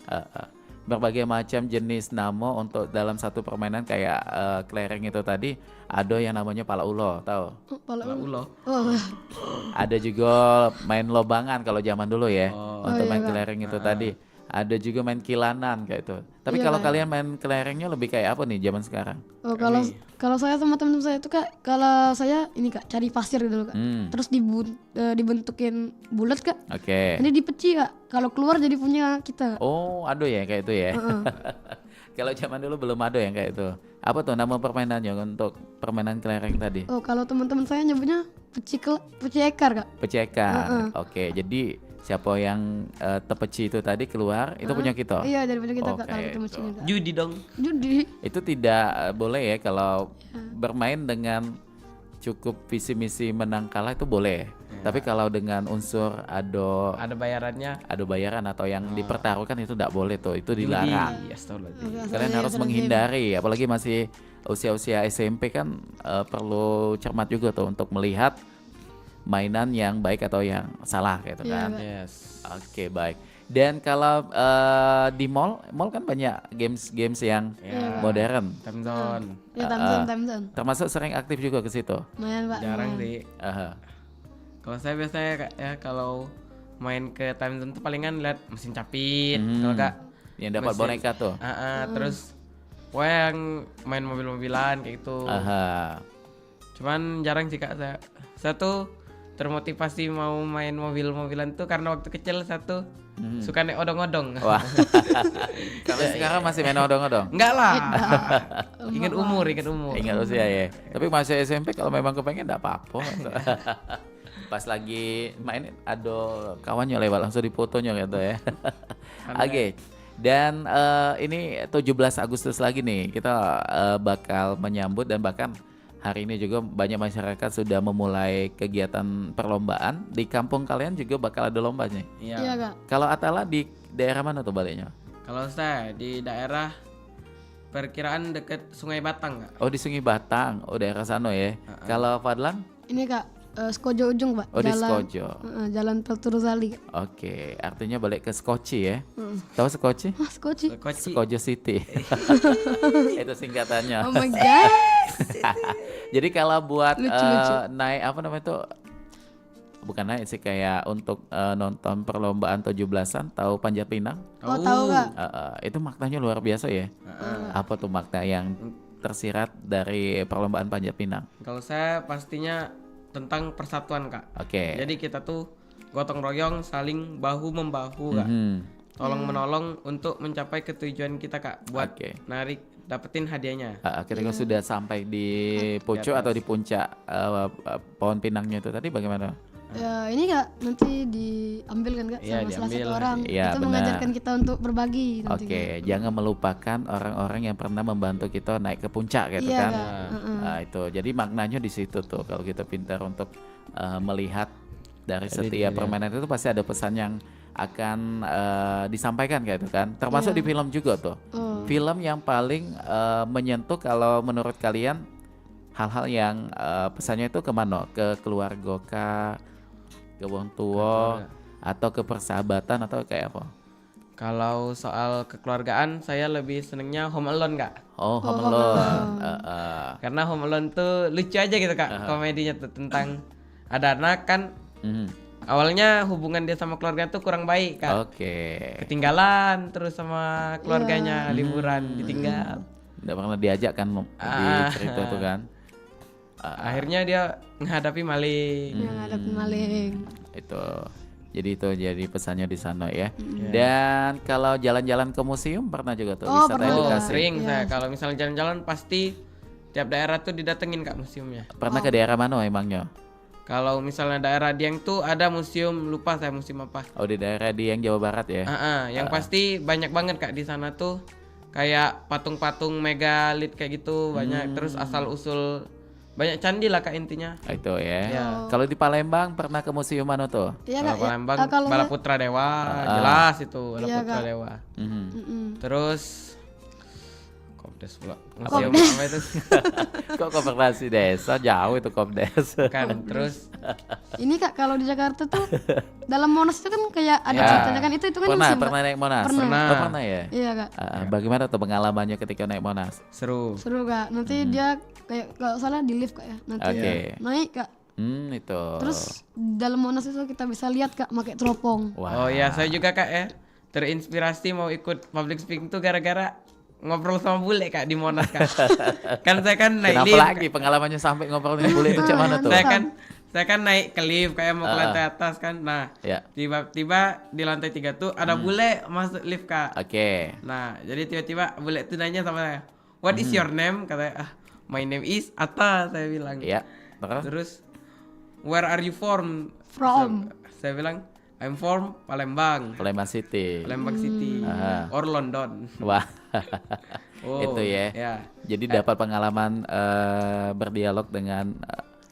Berbagai macam jenis nama untuk dalam satu permainan kayak kelereng itu tadi ada yang namanya pala ulo, tahu? Pala ulo. Oh. Ada juga main lobangan kalau zaman dulu ya. Untuk main kelereng itu tadi. Ada juga main kilanan kayak itu. Tapi Iya, kalau Kak. kalian main kelerengnya lebih kayak apa nih zaman sekarang? Oh, kalau saya sama teman-teman saya itu Kak, kalau saya ini Kak cari pasir dulu Kak. Terus dibentukin bulat Kak. Oke. Ini dipeci Kak. Kalau keluar jadi punya kita. Oh, ada ya kayak itu ya. Kalau zaman dulu belum ada yang kayak itu. Apa tuh nama permainannya untuk permainan kelereng tadi? Oh, kalau teman-teman saya nyebutnya peci ekar Kak. Peci ekar. Oke, jadi siapa yang tepeci itu tadi keluar itu punya kita. Iya, dari punya kita Kak Oke, kalau ketemu sini Kak. Judi dong. Judi. Itu tidak boleh ya kalau bermain dengan cukup visi misi menang kalah itu boleh. Tapi kalau dengan unsur ada bayarannya, adu bayaran atau yang dipertaruhkan itu tidak boleh tuh, itu dilarang. Kalian harus Iya, menghindari, apalagi masih usia-usia SMP kan perlu cermat juga tuh untuk melihat mainan yang baik atau yang salah gitu Iya, kan. Kak. Yes. Oke, baik. Dan kalau di mall kan banyak games yang modern. Time zone. Ya time zone. Termasuk sering aktif juga ke situ. Lumayan Pak. Jarang lumayan. sih. Kalau saya biasanya Kak, ya kalau main ke time zone tuh palingan lihat mesin capit, kalau enggak Yang dapat mesin- boneka tuh. Terus yang main mobil-mobilan kayak gitu. Cuman jarang sih Kak saya tuh termotivasi mau main mobil-mobilan tuh karena waktu kecil saya tuh suka naik odong-odong. Wah. Sampai sekarang masih main odong-odong. Enggak lah. Ingat umur. Ingat usia ya. Tapi masih SMP kalau memang kepengen enggak apa-apa. Pas lagi main ada kawannya lewat langsung difotonya gitu ya. Oke. Dan ini 17 Agustus lagi nih kita bakal menyambut dan bahkan hari ini juga banyak masyarakat sudah memulai kegiatan perlombaan. Di kampung kalian juga bakal ada lombanya. Iya Kak. Kalau Atala di daerah mana tuh baliknya? Kalau saya di daerah perkiraan deket Sungai Batang Kak. Oh di Sungai Batang, oh daerah sana ya. Kalau Fadlan? Ini Kak Skojo ujung Pak. Oh di Skojo. Jalan Pelturuzali. Oke, artinya balik ke Skoci ya. Tahu Skoci? Skoci. Skojo City. Itu singkatannya. Oh my god. Jadi kalau buat Lucu. naik apa namanya itu, bukan naik sih, kayak untuk nonton perlombaan 17-an, tahu Panjat Pinang? Oh tahu Kak. Itu maknanya luar biasa ya. Apa tuh makna yang tersirat dari perlombaan Panjat Pinang? Kalau saya pastinya tentang persatuan Kak. Oke. Jadi kita tuh gotong royong, saling bahu membahu Kak. Tolong menolong untuk mencapai ketujuan kita Kak. Buat narik dapetin hadiahnya. Ketika sudah sampai di pucuk atau di puncak pohon pinangnya itu tadi bagaimana? Ya ini Kak nanti diambil kan Kak Iya, sama salah diambil. satu orang. Iya, Itu benar. mengajarkan kita untuk berbagi nanti. Oke, jangan melupakan orang-orang yang pernah membantu kita naik ke puncak gitu Iya, kan. Kak. Nah, itu. Jadi maknanya di situ tuh kalau kita pintar untuk melihat dari setiap permainan itu pasti ada pesan yang akan disampaikan kayak itu kan. Termasuk di film juga tuh. Film yang paling menyentuh kalau menurut kalian hal-hal yang pesannya itu kemana? Ke keluarga kah? Ke wong tua atau ke persahabatan atau kayak apa? Kalau soal kekeluargaan saya lebih senengnya Home Alone Kak. Oh, Home Alone. Karena Home Alone tuh lucu aja gitu Kak. Komedinya tuh tentang ada anak kan. Awalnya hubungan dia sama keluarga tuh kurang baik Kak. Ketinggalan terus sama keluarganya liburan ditinggal. Nggak pernah diajak kan di cerita tuh kan. Akhirnya dia menghadapi maling. Menghadapi maling. Itu. Jadi itu jadi pesannya di sana ya. Dan kalau jalan-jalan ke museum pernah juga tuh wisata edukasi. Sering saya kalau misalnya jalan-jalan pasti tiap daerah tuh didatengin Kak museumnya. Pernah ke daerah mana emangnya? Kalau misalnya daerah Dieng tuh ada museum, lupa saya museum apa. Oh di daerah Dieng Jawa Barat ya. Yang pasti banyak banget Kak di sana tuh kayak patung-patung megalit kayak gitu banyak. Terus asal usul banyak candi lah Kak intinya. Itu ya. Kalau di Palembang pernah ke museum mana tuh? Iya Kalau Kak. Palembang Kalau Balaputra Dewa jelas itu Balaputra Kak. Dewa. Mm-mm. Terus Kopdes pula. Museum apa itu? Kok koperasi desa jauh itu Kopdes. Kan terus Ini Kak kalau di Jakarta tuh dalam Monas itu kan kayak ada ceritanya kan itu kan museum, Kak. Pernah naik Monas? Pernah. Oh, pernah ya? Iya Kak. Bagaimana tuh pengalamannya ketika naik Monas? seru. Seru Kak. Nanti dia kayak kalau salah di lift Kak ya. Nanti naik Kak. Itu. Terus dalam Monas itu kita bisa lihat Kak pakai teropong. Oh iya saya juga Kak ya terinspirasi mau ikut public speaking tuh gara-gara ngobrol sama bule Kak di Monas Kak. Kan saya kan naik Kenapa lift. lagi pengalamannya sampai ngobrolin bule itu cuman tuh? Saya kan naik ke lift kayak mau ke lantai atas kan. Nah, tiba-tiba di lantai 3 tuh ada bule masuk lift Kak. Nah, jadi tiba-tiba bule itu nanya sama saya, "What is your name?" Katanya, "My name is Atta," saya bilang. Iya. Terus, "Where are you from?" Saya bilang, "I'm from Palembang." Palembang City. Palembang City or London. Wah. Itu ya. Jadi dapat pengalaman berdialog dengan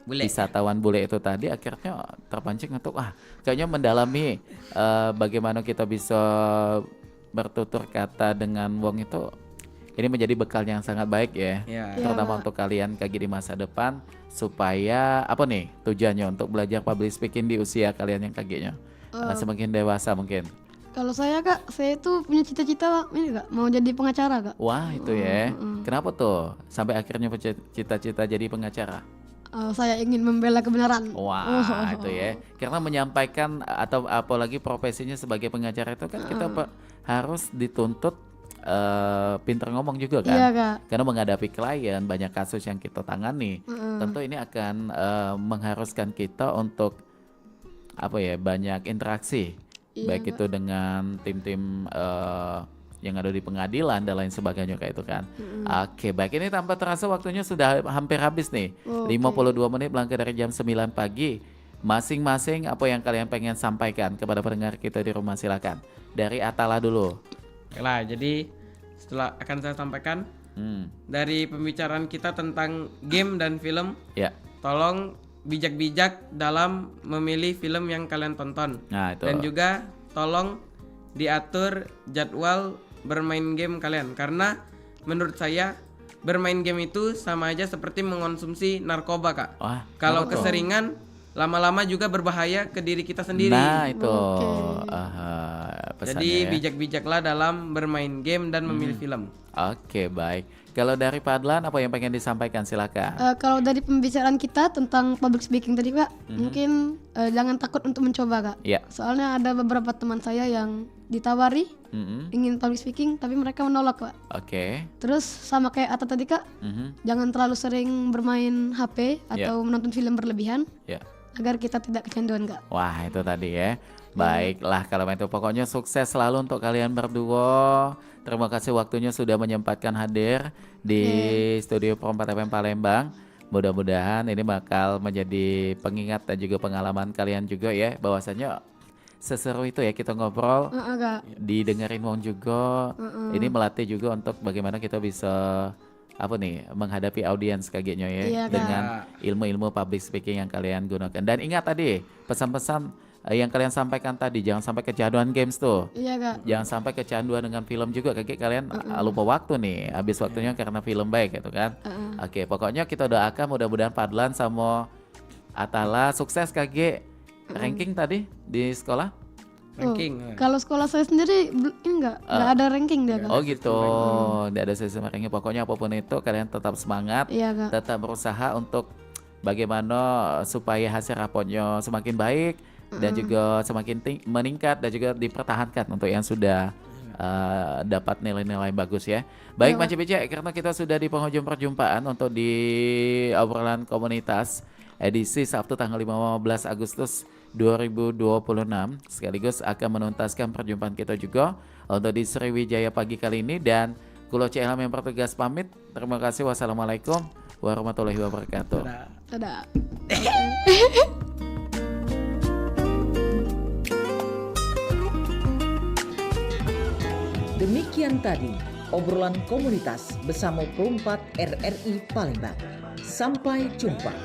wisatawan bule itu tadi akhirnya terpancing untuk kayaknya mendalami bagaimana kita bisa bertutur kata dengan wong itu. Ini menjadi bekal yang sangat baik ya, terutama untuk kalian KG di masa depan, supaya apa nih tujuannya untuk belajar public speaking di usia kalian yang KG-nya semakin dewasa mungkin. Kalau saya Kak, saya itu punya cita-cita ini Kak, mau jadi pengacara Kak. Wah itu ya, kenapa tuh sampai akhirnya cita-cita jadi pengacara? Saya ingin membela kebenaran. Wah itu ya, karena menyampaikan atau apalagi profesinya sebagai pengacara itu kan kita harus dituntut pinter ngomong juga kan, iya, Kak. Karena menghadapi klien banyak kasus yang kita tangani, tentu ini akan mengharuskan kita untuk banyak interaksi, baik Kak. itu dengan tim-tim yang ada di pengadilan dan lain sebagainya kayak itu kan. Oke, baik, ini tanpa terasa waktunya sudah hampir habis nih. 52 menit melangkah dari jam 9 pagi. Masing-masing apa yang kalian pengen sampaikan kepada pendengar kita di rumah, silakan. Dari Atala dulu. Lah, jadi setelah akan saya sampaikan dari pembicaraan kita tentang game dan film, tolong bijak-bijak dalam memilih film yang kalian tonton. Nah, itu. Dan juga tolong diatur jadwal bermain game kalian, karena menurut saya bermain game itu sama aja seperti mengonsumsi narkoba, Kak. Kalau keseringan lama-lama juga berbahaya ke diri kita sendiri. Nah itu jadi bijak-bijaklah dalam bermain game dan memilih film. Oke, baik. Kalau dari Pak Adlan apa yang pengen disampaikan, silakan. Kalau dari pembicaraan kita tentang public speaking tadi Kak, mungkin jangan takut untuk mencoba Kak. Soalnya ada beberapa teman saya yang ditawari ingin public speaking tapi mereka menolak Kak. Oke. Terus sama kayak Ata tadi Kak, jangan terlalu sering bermain HP atau menonton film berlebihan. Agar kita tidak kecanduan Kak. Wah itu tadi ya. Baiklah kalau itu pokoknya sukses selalu untuk kalian berdua. Terima kasih waktunya sudah menyempatkan hadir di studio Pro 4 FM Palembang. Mudah-mudahan ini bakal menjadi pengingat dan juga pengalaman kalian juga ya, bahwasanya seseru itu ya kita ngobrol, didengerin wong juga. Ini melatih juga untuk bagaimana kita bisa menghadapi audiens KG-nya ya, dengan ilmu-ilmu public speaking yang kalian gunakan. Dan ingat tadi pesan-pesan yang kalian sampaikan tadi, jangan sampai kecanduan games tuh. Iya Kak. Jangan sampai kecanduan dengan film juga, KG kalian lupa waktu nih, habis waktunya karena film baik gitu kan. Oke, pokoknya kita doakan mudah-mudahan Padlan sama Atala sukses KG. Ranking tadi di sekolah? Ranking. Kalau sekolah saya sendiri enggak ada ranking dia Kak. Oh gitu, tidak ada sistem ranking. Pokoknya apapun itu kalian tetap semangat, tetap berusaha untuk bagaimana supaya hasil rapotnya semakin baik dan juga semakin meningkat dan juga dipertahankan untuk yang sudah dapat nilai-nilai bagus ya. Baik Macam Bice, karena kita sudah di penghujung perjumpaan untuk di obrolan komunitas edisi Sabtu tanggal 15 Agustus 2026, sekaligus akan menuntaskan perjumpaan kita juga untuk di Sriwijaya pagi kali ini, dan Kulo CLM yang bertugas pamit. Terima kasih. Wassalamualaikum warahmatullahi wabarakatuh. Dadah. Demikian tadi obrolan komunitas bersama Pro 4 RRI Palembang. Sampai jumpa.